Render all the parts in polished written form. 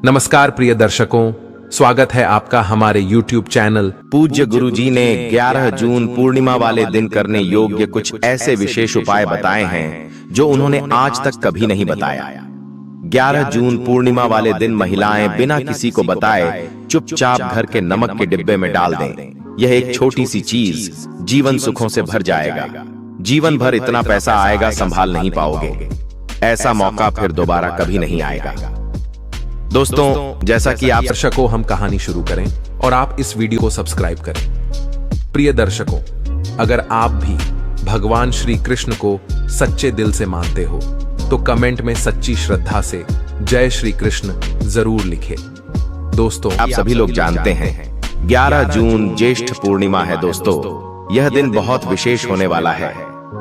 नमस्कार प्रिय दर्शकों, स्वागत है आपका हमारे YouTube चैनल। पूज्य गुरुजी ने 11 जून पूर्णिमा वाले दिन करने योग्य कुछ ऐसे विशेष उपाय बताए हैं जो उन्होंने आज तक कभी नहीं बताया। 11 जून पूर्णिमा वाले दिन महिलाएं बिना किसी को बताए चुपचाप घर के नमक के डिब्बे में डाल दें। यह एक छोटी सी चीज जीवन सुखों से भर जाएगा। जीवन भर इतना पैसा आएगा संभाल नहीं पाओगे। ऐसा मौका फिर दोबारा कभी नहीं आएगा। दोस्तों, जैसा कि आप दर्शकों, हम कहानी शुरू करें और आप इस वीडियो को सब्सक्राइब करें। प्रिय दर्शकों, अगर आप भी भगवान श्री कृष्ण को सच्चे दिल से मानते हो तो कमेंट में सच्ची श्रद्धा से जय श्री कृष्ण जरूर लिखें। दोस्तों, आप सभी लोग जानते हैं 11 जून ज्येष्ठ पूर्णिमा है। दोस्तों, यह दिन बहुत विशेष होने वाला है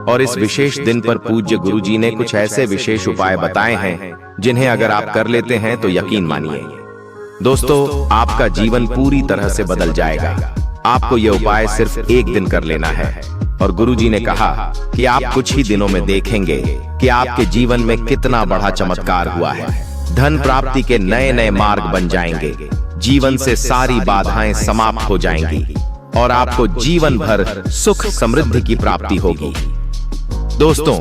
और इस विशेष दिन पर पूज्य गुरुजी ने कुछ ऐसे विशेष उपाय बताए हैं जिन्हें अगर आप कर लेते हैं तो यकीन मानिए दोस्तों, आपका जीवन पूरी तरह से बदल जाएगा। आपको यह उपाय सिर्फ एक दिन कर लेना है और गुरुजी ने कहा कि आप कुछ ही दिनों में देखेंगे कि आपके जीवन में कितना बड़ा चमत्कार हुआ है। धन प्राप्ति के नए नए मार्ग बन जाएंगे। जीवन से सारी बाधाएं समाप्त हो जाएंगी और आपको जीवन भर सुख समृद्धि की प्राप्ति होगी। दोस्तों,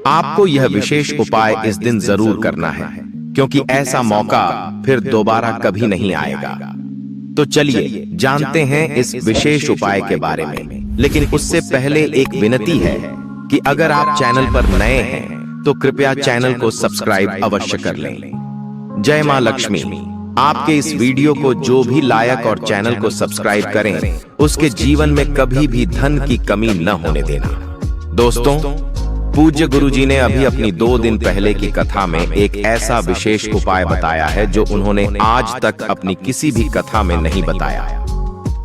आपको यह विशेष उपाय इस दिन जरूर करना है क्योंकि ऐसा मौका फिर दोबारा कभी नहीं आएगा। तो चलिए जानते हैं इस विशेष उपाय के बारे में। लेकिन उससे पहले एक विनती है कि अगर आप चैनल पर नए हैं तो कृपया चैनल को सब्सक्राइब अवश्य कर लें। जय मां लक्ष्मी। आपके इस वीडियो को जो भी लायक और चैनल को सब्सक्राइब करें उसके जीवन में कभी भी धन की कमी न होने देना। दोस्तों, पूज्य गुरुजी ने अभी अपनी 2 दिन पहले की कथा में एक ऐसा विशेष उपाय बताया है जो उन्होंने आज तक अपनी किसी भी कथा में नहीं बताया।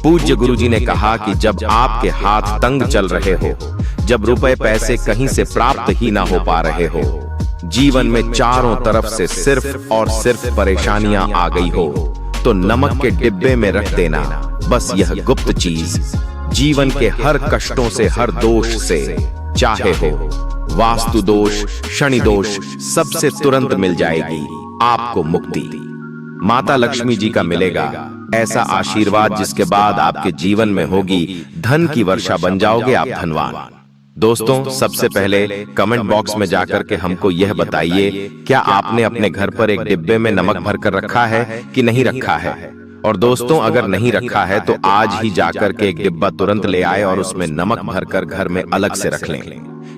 पूज्य गुरुजी ने कहा कि जब आपके हाथ तंग चल रहे हो, जब रुपए पैसे कहीं से प्राप्त ही ना हो पा रहे हो, जीवन में चारों तरफ से सिर्फ और सिर्फ परेशानियां आ गई हो, तो नमक के डिब्बे में रख देना बस यह गुप्त चीज जीवन के हर कष्टों से, हर दोष से, चाहे हो वास्तु दोष, शनि दोष, सबसे तुरंत मिल जाएगी आपको मुक्ति। माता लक्ष्मी जी का मिलेगा ऐसा आशीर्वाद जिसके बाद आपके जीवन में होगी धन की वर्षा, बन जाओगे आप धनवान। दोस्तों, सबसे पहले कमेंट बॉक्स में जाकर के हमको यह बताइए, क्या आपने अपने घर पर एक डिब्बे में नमक भरकर रखा है कि नहीं रखा है? और दोस्तों, अगर नहीं रखा है तो आज ही जाकर के एक डिब्बा तुरंत ले आए और उसमें नमक भरकर घर में अलग से रख लें,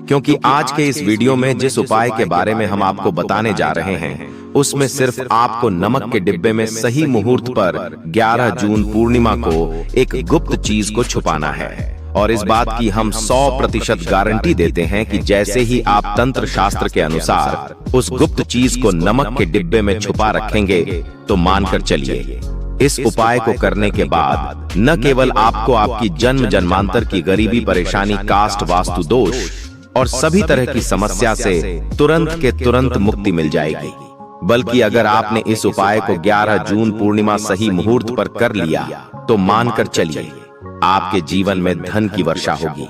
क्योंकि आज के इस वीडियो में जिस उपाय के बारे में हम आपको बताने जा रहे हैं उसमें सिर्फ आपको नमक के डिब्बे में सही मुहूर्त पर 11 जून पूर्णिमा को एक गुप्त चीज को छुपाना है। और इस बात की हम 100% गारंटी देते हैं कि जैसे ही आप तंत्र शास्त्र के अनुसार उस गुप्त चीज को नमक के डिब्बे में छुपा रखेंगे तो मानकर चलिए, इस उपाय को करने के बाद न केवल आपको आपकी जन्म जन्मांतर की गरीबी, परेशानी, कास्ट, वास्तु दोष और सभी तरह की समस्या से तुरंत के तुरंत मुक्ति मिल जाएगी, बल्कि अगर आपने इस उपाय को 11 जून पूर्णिमा सही मुहूर्त पर कर लिया तो मानकर चलिए आपके जीवन में धन की वर्षा होगी।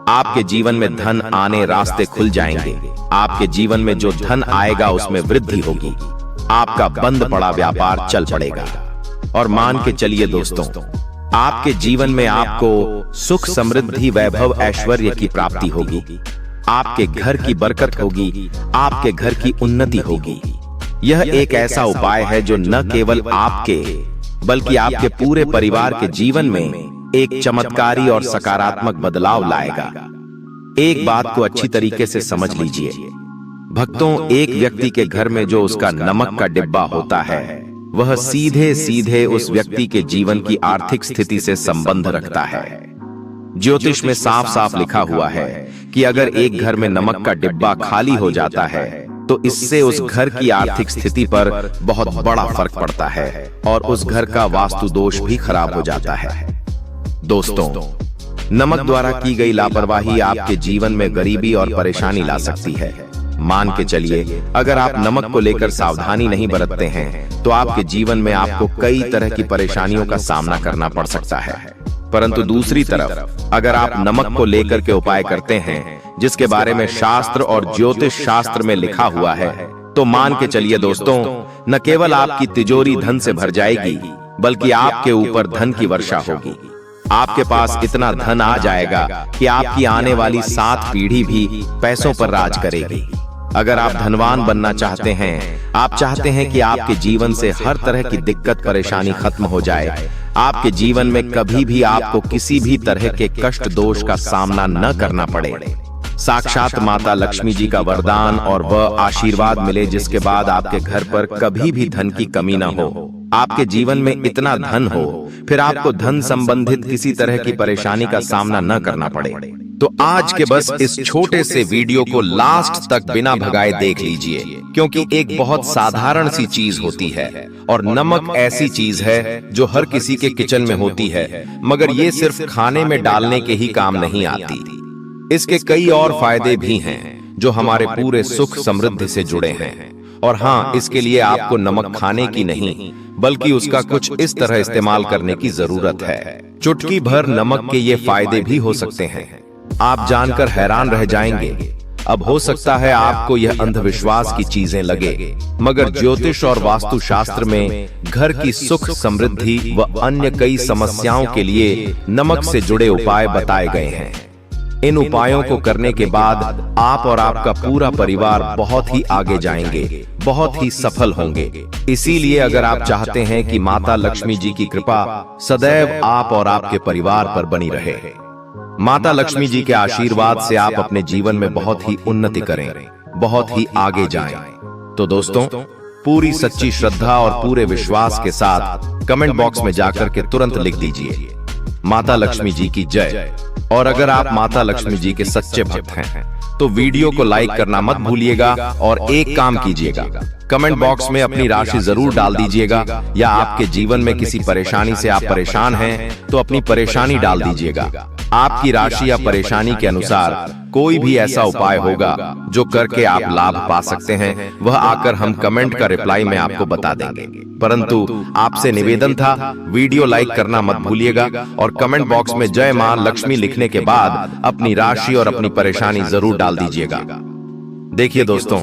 आपके जीवन में धन आने रास्ते खुल जाएंगे। आपके जीवन में जो धन आएगा उसमें वृद्धि होगी। आपका बंद पड़ा व्यापार चल पड़ेगा। और मान के चलिए दोस्तों, आपके जीवन में आपको सुख समृद्धि, वैभव, ऐश्वर्य की प्राप्ति होगी। आपके घर की बरकत होगी। आपके घर की उन्नति होगी। यह एक ऐसा उपाय है जो न केवल आपके बल्कि आपके पूरे परिवार के जीवन में एक चमत्कारी और सकारात्मक बदलाव लाएगा। एक बात को अच्छी तरीके से समझ लीजिए भक्तों, एक व्यक्ति के घर में जो उसका नमक का डिब्बा होता है वह सीधे सीधे उस व्यक्ति के जीवन की आर्थिक स्थिति से संबंध रखता है। ज्योतिष में साफ साफ लिखा हुआ है कि अगर एक घर में नमक का डिब्बा खाली हो जाता है तो इससे उस घर की आर्थिक स्थिति पर बहुत बड़ा फर्क पड़ता है और उस घर का वास्तु दोष भी खराब हो जाता है। दोस्तों, नमक द्वारा की गई लापरवाही आपके जीवन में गरीबी और परेशानी ला सकती है। मान के चलिए, अगर आप नमक को लेकर सावधानी नहीं बरतते हैं तो आपके जीवन में आपको कई तरह की परेशानियों का सामना करना पड़ सकता है। परंतु दूसरी तरफ अगर आप नमक को लेकर के उपाय करते हैं जिसके बारे में शास्त्र और ज्योतिष शास्त्र में लिखा हुआ है तो मान के चलिए दोस्तों, न केवल आपकी तिजोरी धन से भर जाएगी, बल्कि आपके ऊपर धन की वर्षा होगी। आपके पास इतना धन आ जाएगा कि आपकी आने वाली 7 पीढ़ी भी पैसों पर राज करेगी। अगर आप धनवान बनना चाहते हैं, आप चाहते हैं कि आपके जीवन से हर तरह की दिक्कत परेशानी खत्म हो जाए, आपके जीवन में कभी भी आपको किसी भी तरह के कष्ट दोष का सामना न करना पड़े, साक्षात माता लक्ष्मी जी का वरदान और वह आशीर्वाद मिले जिसके बाद आपके घर पर कभी भी धन की कमी न हो, आपके जीवन में इतना धन हो, फिर आपको धन संबंधित किसी तरह की परेशानी का सामना न करना पड़े। तो आज के बस इस छोटे से वीडियो को लास्ट तक बिना भगाए देख लीजिए, क्योंकि एक बहुत साधारण सी चीज होती है और नमक ऐसी चीज है जो हर किसी के किचन में होती है, मगर ये सिर्फ खाने में डालने के ही काम नहीं आती। इसके कई और फायदे भी हैं जो हमारे पूरे सुख समृद्धि से जुड़े हैं। और हाँ, इसके लिए आपको नमक खाने की नहीं, बल्कि उसका कुछ इस तरह इस्तेमाल करने की जरूरत है। चुटकी भर नमक के ये फायदे भी हो सकते हैं, आप जानकर हैरान रह जाएंगे। अब हो सकता है आपको यह अंधविश्वास की चीजें लगे, मगर ज्योतिष और वास्तुशास्त्र में घर की सुख समृद्धि व अन्य कई समस्याओं के लिए नमक से जुड़े उपाय बताए गए हैं। इन उपायों को करने के बाद आप और आपका पूरा परिवार बहुत ही आगे जाएंगे, बहुत ही सफल होंगे। इसीलिए अगर आप चाहते हैं कि माता लक्ष्मी जी की कृपा सदैव आप और आपके परिवार पर बनी रहे, माता लक्ष्मी जी के आशीर्वाद से आप अपने जीवन में बहुत ही उन्नति करें, बहुत ही आगे जाएं, तो दोस्तों पूरी सच्ची श्रद्धा और पूरे विश्वास के साथ कमेंट बॉक्स में जाकर के तुरंत लिख दीजिए माता लक्ष्मी जी की जय। और अगर आप माता लक्ष्मी जी के सच्चे भक्त हैं तो वीडियो को लाइक करना मत भूलिएगा और एक काम कीजिएगा, कमेंट बॉक्स में अपनी राशि जरूर डाल दीजिएगा, या आपके जीवन में किसी परेशानी से आप परेशान हैं तो अपनी परेशानी डाल दीजिएगा। आपकी राशि या परेशानी के अनुसार कोई भी ऐसा उपाय होगा जो करके आप लाभ पा सकते हैं, वह आकर हम कमेंट का रिप्लाई में आपको बता देंगे। परंतु आपसे निवेदन था, वीडियो लाइक करना मत भूलिएगा और कमेंट बॉक्स में जय मां लक्ष्मी लिखने के बाद अपनी राशि और अपनी परेशानी जरूर डाल दीजिएगा। देखिए दोस्तों,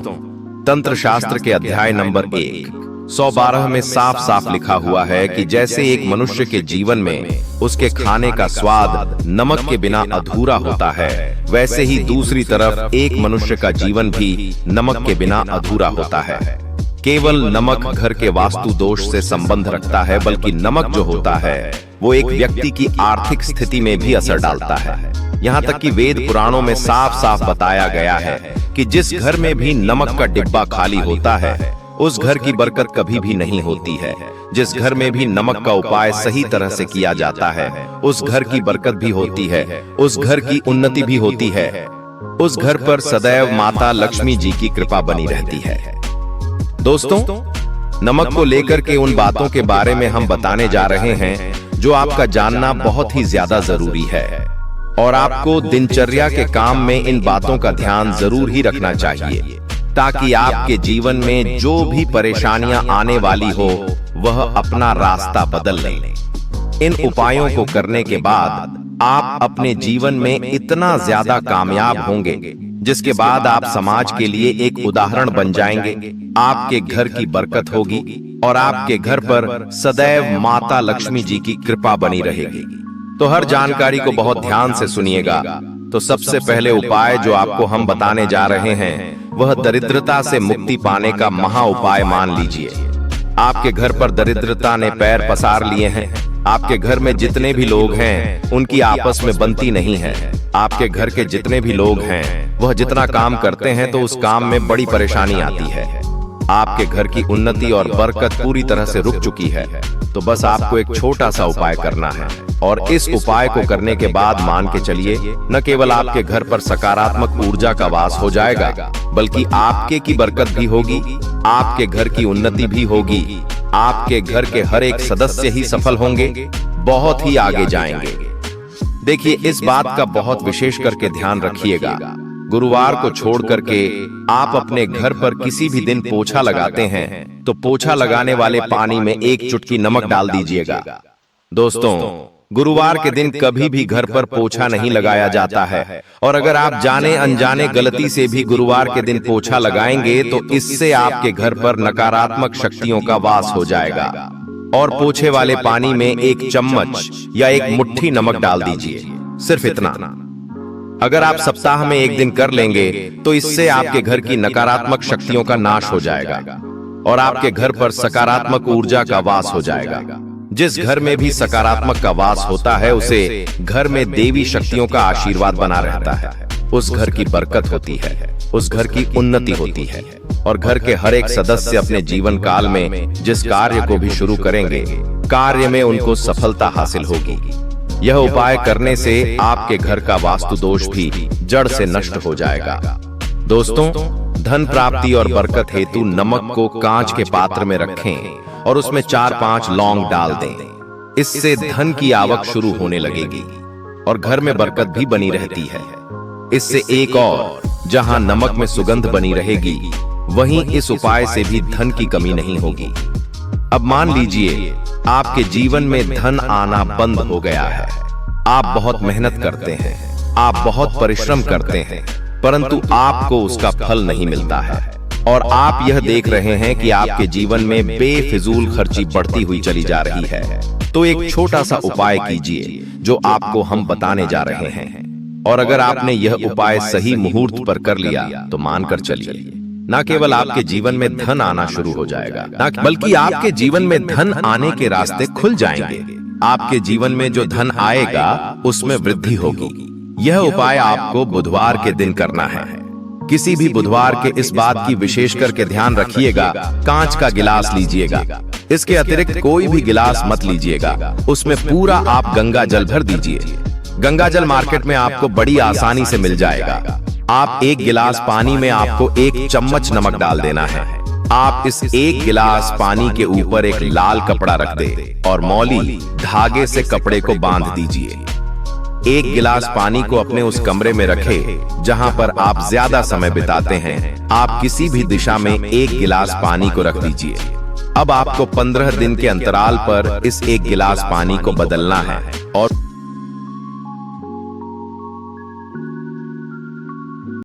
तंत्र शास्त्र के अध्याय नंबर 112 में साफ साफ लिखा हुआ है कि जैसे एक मनुष्य के जीवन में उसके खाने का स्वाद नमक के बिना अधूरा होता है, वैसे ही दूसरी तरफ एक मनुष्य का जीवन भी नमक के बिना अधूरा होता है। केवल नमक घर के वास्तु दोष से संबंध रखता है, बल्कि नमक जो होता है वो एक व्यक्ति की आर्थिक स्थिति में भी असर डालता है। यहाँ तक कि वेद पुराणों में साफ साफ बताया गया है कि जिस घर में भी नमक का डिब्बा खाली होता है उस घर की बरकत कभी भी नहीं होती है। जिस घर में भी नमक का उपाय सही तरह से किया जाता है उस घर की बरकत भी होती है, उस घर की उन्नति भी होती है, उस घर पर सदैव माता लक्ष्मी जी की कृपा बनी रहती है। दोस्तों, नमक को लेकर के उन बातों के बारे में हम बताने जा रहे हैं जो आपका जानना बहुत ही ज्यादा जरूरी है, और आपको दिनचर्या के काम में इन बातों का ध्यान जरूर ही रखना चाहिए, ताकि आपके जीवन में जो भी परेशानियां आने वाली हो वह अपना रास्ता बदल लें। इन उपायों को करने के बाद आप अपने जीवन में इतना ज्यादा कामयाब होंगे जिसके बाद आप समाज के लिए एक उदाहरण बन जाएंगे। आपके घर की बरकत होगी और आपके घर पर सदैव माता लक्ष्मी जी की कृपा बनी रहेगी। तो हर जानकारी को बहुत ध्यान से सुनिएगा। तो सबसे पहले उपाय जो आपको हम बताने जा रहे हैं वह दरिद्रता से मुक्ति पाने का महा उपाय मान लीजिए। आपके घर पर दरिद्रता ने पैर पसार लिए हैं, आपके घर में जितने भी लोग हैं उनकी आपस में बनती नहीं है, आपके घर के जितने भी लोग हैं वह जितना काम करते हैं तो उस काम में बड़ी परेशानी आती है, आपके घर की उन्नति और बरकत पूरी तरह से रुक चुकी है। तो बस आपको एक छोटा सा उपाय करना है, और इस उपाय को करने के बाद मान के चलिए न केवल आपके घर पर सकारात्मक ऊर्जा का वास हो जाएगा, बल्कि आपके की बरकत भी होगी, आपके घर की उन्नति भी होगी, आपके घर के हर एक सदस्य ही सफल होंगे, बहुत ही आगे जाएंगे। देखिए, इस बात का बहुत विशेष करके ध्यान रखिएगा। गुरुवार को छोड़ करके आप अपने घर पर किसी भी दिन पोछा लगाते हैं तो पोछा लगाने वाले पानी में एक चुटकी नमक डाल दीजिएगा। दोस्तों, गुरुवार के दिन कभी भी घर पर पोछा नहीं लगाया जाता है, और अगर आप जाने अनजाने गलती से भी गुरुवार के दिन पोछा लगाएंगे तो इससे आपके घर पर नकारात्मक शक्तियों का वास हो जाएगा। और पोछे वाले पानी में 1 चम्मच या 1 मुट्ठी नमक डाल दीजिए, सिर्फ इतना। अगर आप सप्ताह में 1 दिन कर लेंगे तो इससे आपके घर की नकारात्मक शक्तियों का नाश हो जाएगा और आपके घर पर सकारात्मक ऊर्जा का वास हो जाएगा। जिस घर में भी सकारात्मक का वास होता है उसे घर में देवी शक्तियों का आशीर्वाद बना रहता है। उस घर की बरकत होती है, उस घर की उन्नति होती है और घर के हर एक सदस्य अपने जीवन काल में जिस कार्य को भी शुरू करेंगे, कार्य में उनको सफलता हासिल होगी। यह उपाय करने से आपके घर का वास्तु दोष भी जड़ से नष्ट हो जाएगा। दोस्तों, धन प्राप्ति और बरकत हेतु नमक को कांच के पात्र में रखें और उसमें 4-5 लौंग डाल दें। इससे धन की आवक शुरू होने लगेगी और घर में बरकत भी बनी रहती है। इससे एक और, जहां नमक में सुगंध बनी रहेगी, वहीं इस उपाय से भी धन की कमी नहीं होगी। अब मान लीजिए आपके जीवन में धन आना बंद हो गया है। आप बहुत मेहनत करते हैं, आप बहुत परिश्रम करते हैं, परंतु आपको उसका फल नहीं मिलता है और आप यह देख रहे हैं कि आपके जीवन में बेफिजूल खर्ची बढ़ती हुई चली जा रही है। तो एक छोटा सा उपाय कीजिए जो आपको हम बताने जा रहे हैं, और अगर आपने यह उपाय सही मुहूर्त पर कर लिया तो मानकर चलिए, न केवल आपके जीवन में धन आना शुरू हो जाएगा, बल्कि आपके जीवन में धन आने के रास्ते खुल जाएंगे। आपके जीवन में जो धन आएगा उसमें वृद्धि होगी। यह उपाय आपको बुधवार के दिन करना है। किसी भी बुधवार के इस बात की विशेष करके ध्यान रखिएगा, कांच का गिलास लीजिएगा। इसके अतिरिक्त कोई भी गिलास मत लीजिएगा, उसमें पूरा आप गंगा जल भर दीजिए। गंगा जल मार्केट में आपको बड़ी आसानी से मिल जाएगा। आप 1 गिलास पानी में आपको 1 चम्मच नमक डाल देना है। आप इस 1 गिलास पानी के ऊपर एक लाल कपड़ा रख दे और मौली धागे से कपड़े को बांध दीजिए। 1 गिलास पानी को अपने उस कमरे में रखें जहां पर आप ज्यादा समय बिताते हैं। आप किसी भी दिशा में 1 गिलास पानी को रख दीजिए। अब आपको 15 दिन के अंतराल पर इस 1 गिलास पानी को बदलना है और